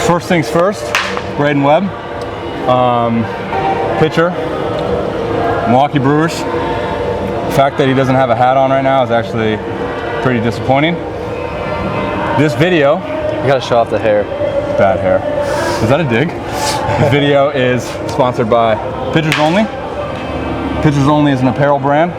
First things first, Braden Webb, pitcher, Milwaukee Brewers. The fact that he doesn't have a hat on right now is actually pretty disappointing. This video, you gotta show off the hair. Bad hair. Is that a dig? This video is sponsored by Pitchers Only. Pitchers Only is an apparel brand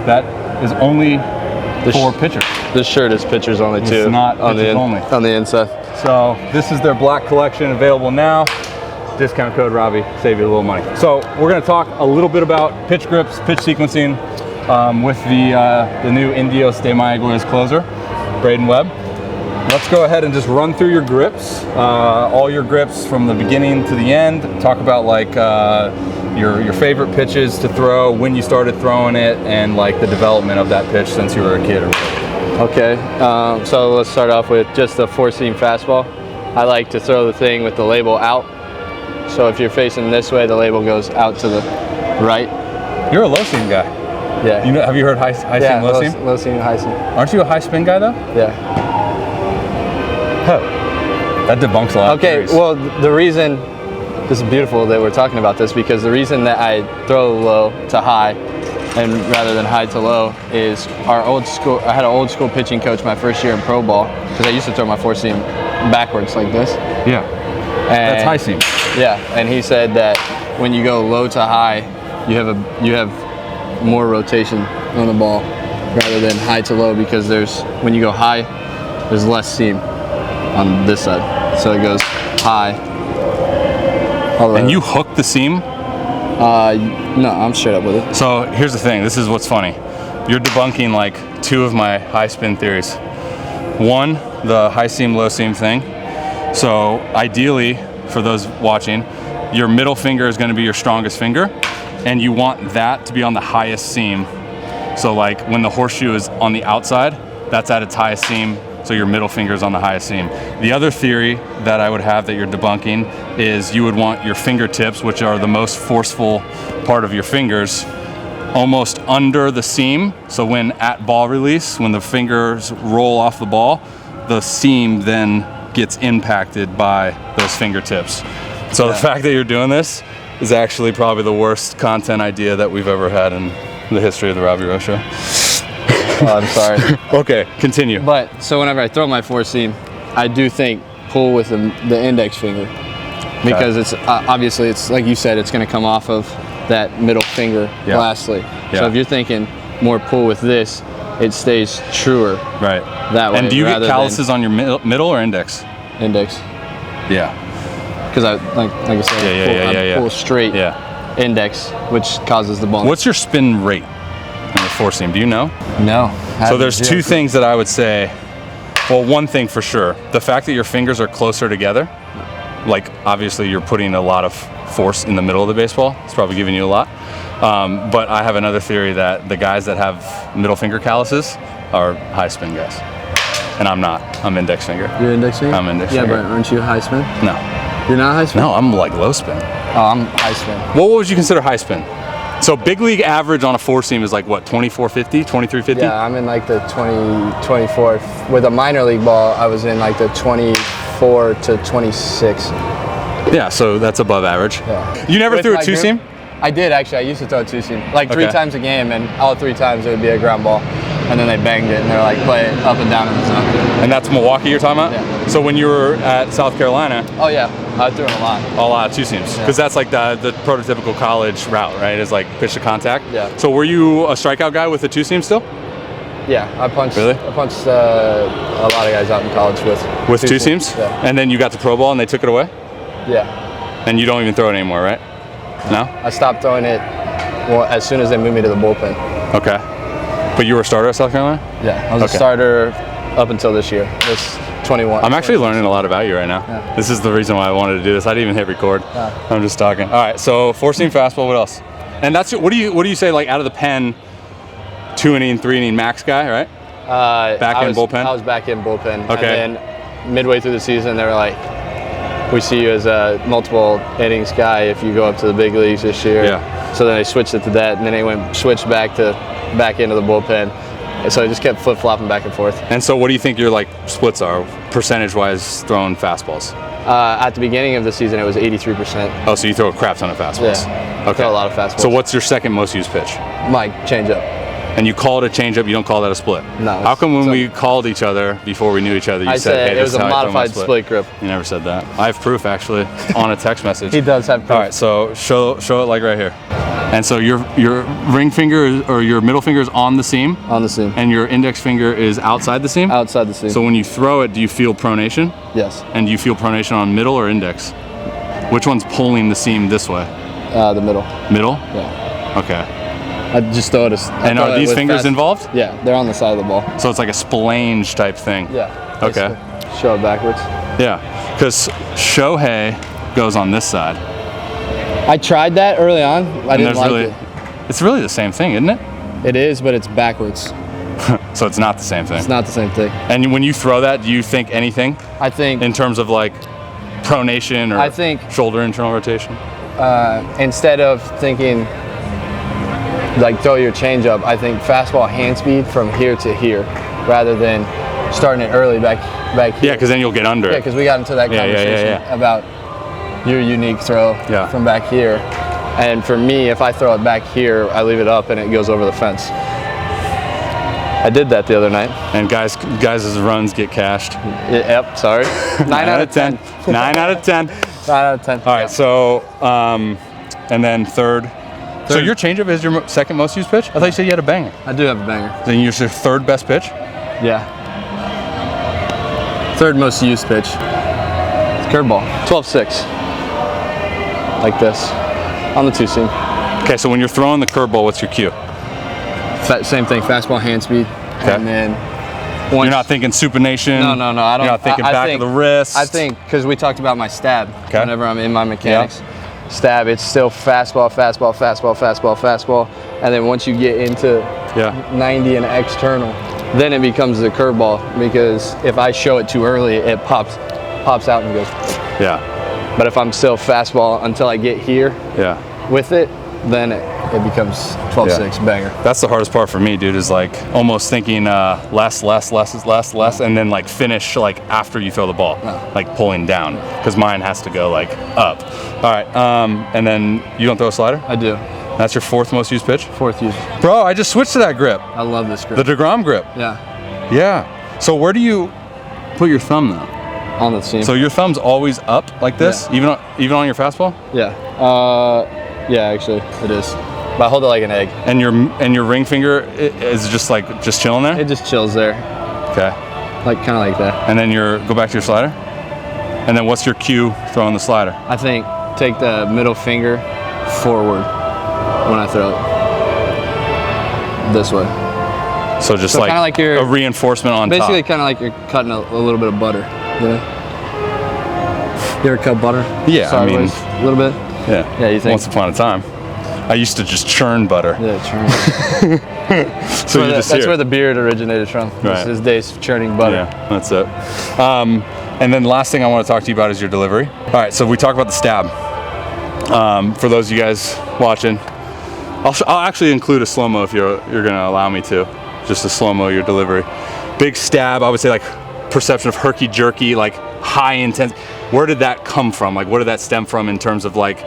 that is only for pitchers. This shirt is Pitchers Only too. It's not Pitchers Only. On the inside. So this is their black collection available now. Discount code Robby, save you a little money. So we're gonna talk a little bit about pitch grips, pitch sequencing with the new Indio Stay Mayaguez closer, Braden Webb. Let's go ahead and just run through your grips, all your grips from the beginning to the end. Talk about like your favorite pitches to throw, when you started throwing it, and like the development of that pitch since you were a kid. Okay, so let's start off with just the 4-seam fastball. I like to throw the thing with the label out. So if you're facing this way, the label goes out to the right. You're a low seam guy. Yeah. You know, have you heard high seam, low seam? Low seam, high seam. Aren't you a high spin guy though? Yeah. Oh, that debunks a lot. Okay, well, the reason, this is beautiful that we're talking about this, because the reason that I throw low to high and rather than high to low is our old school, I had an old school pitching coach my first year in pro ball, because I used to throw my 4-seam backwards like this. Yeah, and that's high seam. Yeah, and he said that when you go low to high, you have more rotation on the ball rather than high to low, because when you go high, there's less seam on this side, so it goes high all the way. And you hook the seam? No, I'm straight up with it. So here's the thing, this is what's funny. You're debunking like 2 of my high spin theories. One, the high seam, low seam thing. So ideally, for those watching, your middle finger is gonna be your strongest finger, and you want that to be on the highest seam. So like when the horseshoe is on the outside, that's at its highest seam, so your middle finger is on the highest seam. The other theory that I would have that you're debunking is you would want your fingertips, which are the most forceful part of your fingers, almost under the seam. So when at ball release, when the fingers roll off the ball, the seam then gets impacted by those fingertips. So the fact that you're doing this is actually probably the worst content idea that we've ever had in the history of the Robby Rowe Show. Oh, I'm sorry. Okay, continue. But so whenever I throw my 4-seam, I do think pull with the index finger, because it's obviously, it's like you said, it's going to come off of that middle finger lastly. Yeah. So if you're thinking more pull with this, it stays truer. Right. That way. And do you get calluses on your middle or index? Index. Yeah. Because like I said, pull straight index, which causes the bump. What's your spin rate on your 4-seam? Do you know? No. So there's 2 things that I would say. Well, one thing for sure, the fact that your fingers are closer together, like obviously you're putting a lot of force in the middle of the baseball. It's probably giving you a lot. But I have another theory that the guys that have middle finger calluses are high spin guys. And I'm not. I'm index finger. You're index finger? I'm index finger. Yeah, but aren't you high spin? No. You're not high spin? No, I'm like low spin. Oh, I'm high spin. What would you consider high spin? So big league average on a 4-seam is like what, 2450, 2350? Yeah, I'm in like the 24. With a minor league ball, I was in like the 24 to 26. Yeah, so that's above average. Yeah. You never threw a 2-seam? I did actually. I used to throw a 2-seam, like 3 times a game, and all 3 times it would be a ground ball. And then they banged it, and they're like, play it up and down in the zone. And that's Milwaukee you're talking about? Yeah. So when you were at South Carolina? Oh yeah, I threw it a lot. A lot of 2-seams, because that's like the prototypical college route, right? Is like pitch to contact. Yeah. So were you a strikeout guy with a 2-seam still? Yeah, I punched. Really? I punched a lot of guys out in college with 2-seams? Yeah. And then you got to pro ball and they took it away? Yeah. And you don't even throw it anymore, right? No? I stopped throwing it as soon as they moved me to the bullpen. Okay. But you were a starter at South Carolina? Yeah, I was a starter up until this year. This 21. I'm actually learning a lot about you right now. Yeah. This is the reason why I wanted to do this. I didn't even hit record. Yeah. I'm just talking. All right, so 4-seam fastball. What else? And that's what do you say, like out of the pen, 2-inning, 3-inning max guy, right? Back end bullpen. I was back in bullpen. Okay. And then midway through the season, they were like, "We see you as a multiple innings guy if you go up to the big leagues this year." Yeah. So then they switched it to that, and then they switched back into the bullpen. So I just kept flip-flopping back and forth. And so what do you think your like splits are, percentage-wise, throwing fastballs? At the beginning of the season, it was 83%. Oh, so you throw a crap ton of fastballs. Yeah. Okay. Throw a lot of fastballs. So what's your second most used pitch? My changeup. And you call it a changeup, you don't call that a split? No. How come when we called each other before we knew each other, you I said, hey, it this was is a how I throw my modified split grip. You never said that. I have proof, actually, on a text message. He does have proof. All right, so show it like right here. And so your ring finger or your middle finger is on the seam? On the seam. And your index finger is outside the seam? Outside the seam. So when you throw it, do you feel pronation? Yes. And do you feel pronation on middle or index? Which one's pulling the seam this way? The middle. Middle? Yeah. Okay. I just throw it. And are these fingers involved? Yeah, they're on the side of the ball. So it's like a splange type thing? Yeah. Okay. Show it backwards. Yeah, because Shohei goes on this side. I tried that early on. I didn't like it. It's really the same thing, isn't it? It is, but it's backwards. So it's not the same thing. It's not the same thing. And when you throw that, do you think anything? I think in terms of like pronation or I think shoulder internal rotation? Instead of thinking like throw your changeup, I think fastball hand speed from here to here, rather than starting it early back here. Yeah, because then you'll get under Yeah, it. because we got into that conversation about your unique throw from back here. And for me, if I throw it back here, I leave it up and it goes over the fence. I did that the other night. And guys' runs get cashed. Yep, sorry. 9 out of 10. 9 out of 10. 9 out of 10. All right, so, and then third. So your changeup is your second most used pitch? I thought you said you had a banger. I do have a banger. Then you're your third best pitch? Yeah. Third most used pitch. Curveball. 12-6. Like this. On the two seam. Okay, so when you're throwing the curveball, what's your cue? Same thing, fastball hand speed. Okay. And then you're not thinking supination? No, I don't. You're not thinking back of the wrist? I think, because we talked about my stab. Okay. Whenever I'm in my mechanics. Yeah. Stab, it's still fastball, fastball, fastball, fastball, fastball. And then once you get into 90 and external, then it becomes the curveball, because if I show it too early, it pops out and goes. Yeah. But if I'm still fastball until I get here with it, then it becomes 12-6 banger. That's the hardest part for me, dude, is like almost thinking less, and then like finish like after you throw the ball, like pulling down, because mine has to go like up. All right, and then you don't throw a slider? I do. That's your fourth most used pitch? Fourth used. Bro, I just switched to that grip. I love this grip. The DeGrom grip. Yeah. Yeah. So where do you put your thumb though? On the seam. So your thumb's always up like this, even on your fastball? Yeah. Yeah, actually, it is. But I hold it like an egg. And your ring finger is just chilling there? It just chills there. Okay. Like kind of like that. And then go back to your slider? And then what's your cue throwing the slider? I think take the middle finger forward when I throw it. This way. So just like a reinforcement on top. Basically kind of like you're cutting a little bit of butter. You know? You ever cut butter? Yeah, sideways, I mean. A little bit? Yeah. Yeah, you think? Once upon a time. I used to just churn butter. Yeah, churn. So that's where the beard originated from. Right. His days churning butter. Yeah, that's it. And then the last thing I want to talk to you about is your delivery. All right, so we talked about the stab. For those of you guys watching, I'll actually include a slow-mo if you're gonna allow me to. Just a slow-mo your delivery. Big stab, I would say, like perception of herky-jerky, like high intense. Where did that come from? Like, what did that stem from in terms of like,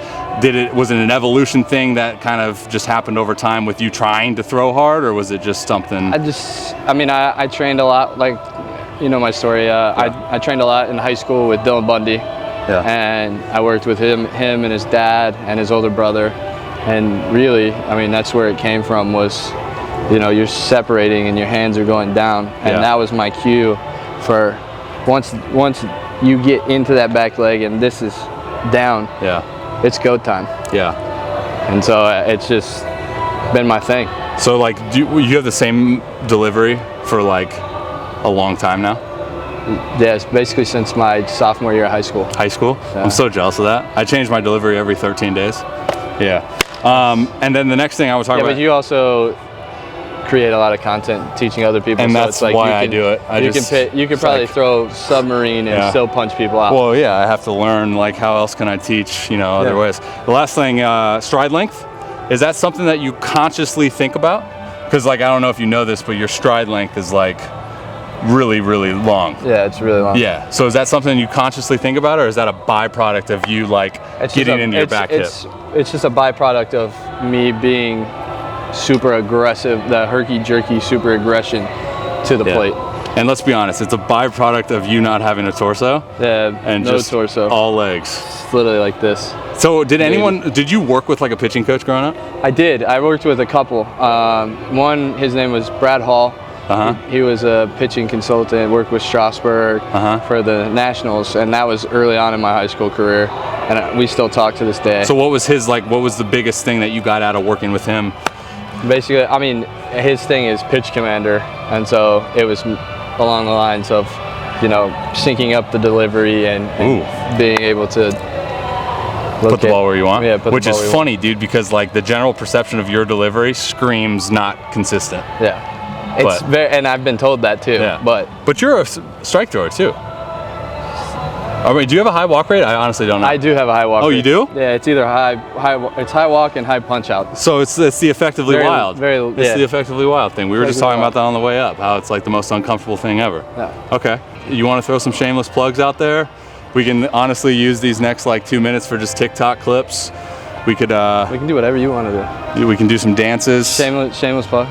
was it an evolution thing that kind of just happened over time with you trying to throw hard, or was it just something? I trained a lot, like, you know my story. I trained a lot in high school with Dylan Bundy. Yeah. And I worked with him and his dad and his older brother. And really, I mean, that's where it came from, was, you know, you're separating and your hands are going down. And that was my cue for once you get into that back leg and this is down, it's go time. Yeah. And so it's just been my thing. So like, do you have the same delivery for like a long time now? Yes, basically since my sophomore year of high school. High school? Yeah. I'm so jealous of that. I change my delivery every 13 days. Yeah. And then the next thing I was talking about. Yeah, but you also create a lot of content teaching other people. And so that's like why I do it. You could probably throw submarine and still punch people out. Well, yeah, I have to learn, like, how else can I teach, you know, other ways. The last thing, stride length. Is that something that you consciously think about? Because like, I don't know if you know this, but your stride length is like really, really long. Yeah, it's really long. Yeah. So is that something you consciously think about, or is that a byproduct of you like getting into your back hip? It's just a byproduct of me being super aggressive, the herky-jerky super aggression to the plate. And let's be honest, it's a byproduct of you not having a torso. Yeah, and no just torso. All legs. It's literally like this. So did you work with like a pitching coach growing up? I did. I worked with a couple. One, his name was Brad Hall. He was a pitching consultant, worked with Strasburg for the Nationals, and that was early on in my high school career, and we still talk to this day. So what was the biggest thing that you got out of working with him? Basically, I mean, his thing is pitch commander, and so it was along the lines of, you know, syncing up the delivery and being able to put the ball where you want. Yeah, which is funny, dude, because like the general perception of your delivery screams not consistent. Yeah, it's very, and I've been told that too. Yeah. But you're a strike thrower too. I mean, do you have a high walk rate? I honestly don't know. I do have a high walk rate. Oh, you do? Yeah, it's either high walk and high punch out. So it's the effectively wild. It's the effectively wild thing. We were just talking about that on the way up, how it's like the most uncomfortable thing ever. Yeah. Okay. You want to throw some shameless plugs out there? We can honestly use these next like 2 minutes for just TikTok clips. We can do whatever you want to do. We can do some dances. Shameless plug.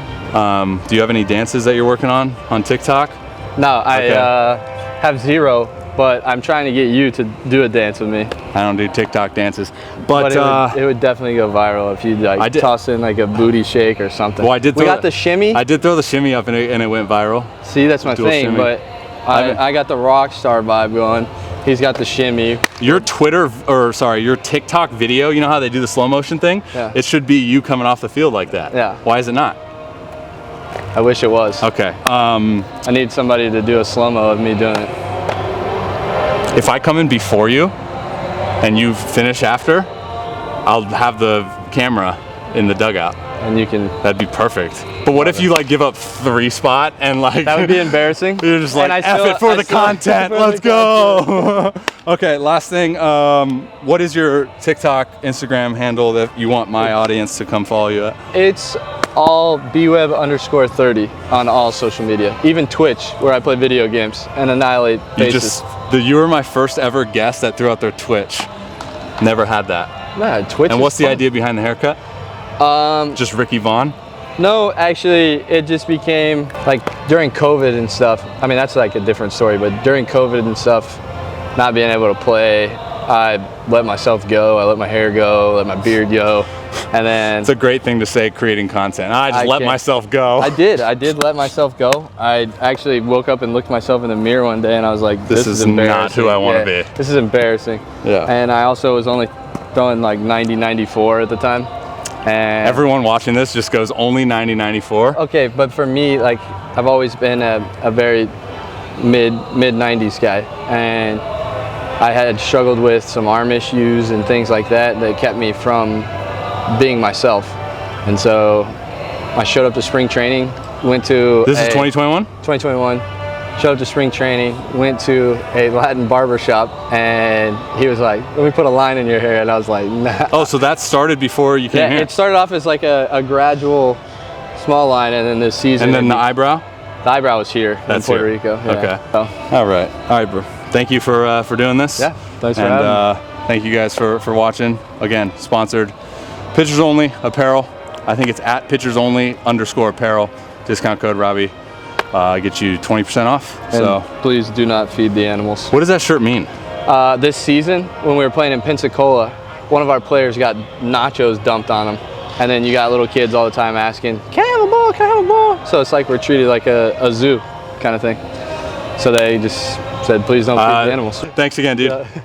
Do you have any dances that you're working on TikTok? No, I have zero. But I'm trying to get you to do a dance with me. I don't do TikTok dances, but it would definitely go viral if you like toss in like a booty shake or something. Well, I did. We got the shimmy. I did throw the shimmy up and it went viral. See, that's my thing. But I got the rock star vibe going. He's got the shimmy. Your your TikTok video. You know how they do the slow motion thing? Yeah. It should be you coming off the field like that. Yeah. Why is it not? I wish it was. Okay. I need somebody to do a slow mo of me doing it. If I come in before you and you finish after, I'll have the camera in the dugout. And you can. That'd be perfect. But what if you like give up 3 spot and like. That would be embarrassing. You're just like, F it for the content, let's go. Okay, last thing. What is your TikTok, Instagram handle that you want my audience to come follow you at? It's all bweb_30 on all social media. Even Twitch, where I play video games and annihilate faces. You were my first ever guest that threw out their Twitch. Never had that. Nah, Twitch. And what's the idea behind the haircut? Just Ricky Vaughn? No, actually, it just became like during COVID and stuff. I mean, that's like a different story, but during COVID and stuff, not being able to play, I let myself go. I let my hair go, let my beard go. And then it's a great thing to say, creating content. I just let myself go. I did let myself go. I actually woke up and looked myself in the mirror one day and I was like, this is not who I want to be. This is embarrassing. Yeah. And I also was only throwing like 90-94 at the time. And everyone watching this just goes only 90-94. Okay, but for me, like I've always been a very mid 90s guy, and I had struggled with some arm issues and things like that kept me from being myself. And so I showed up to spring training, went to This is 2021? 2021. Showed up to spring training, went to a Latin barber shop, and he was like, let me put a line in your hair. And I was like, nah. Oh, so that started before you came here? It started off as like a gradual small line, and then this season. And then the eyebrow? The eyebrow was here in Puerto Rico. Yeah. Okay. So. All right, bro. Thank you for doing this. Yeah, thanks for having me. Thank you guys for watching. Again, sponsored. Pitchers Only Apparel. I think it's at Pitchers Only _apparel. Discount code Robby. Get you 20% off. And so please do not feed the animals. What does that shirt mean? This season, when we were playing in Pensacola, one of our players got nachos dumped on him. And then you got little kids all the time asking, can I have a ball? Can I have a ball? So it's like we're treated like a zoo kind of thing. So they just said, please don't feed the animals. Thanks again, dude. Yeah.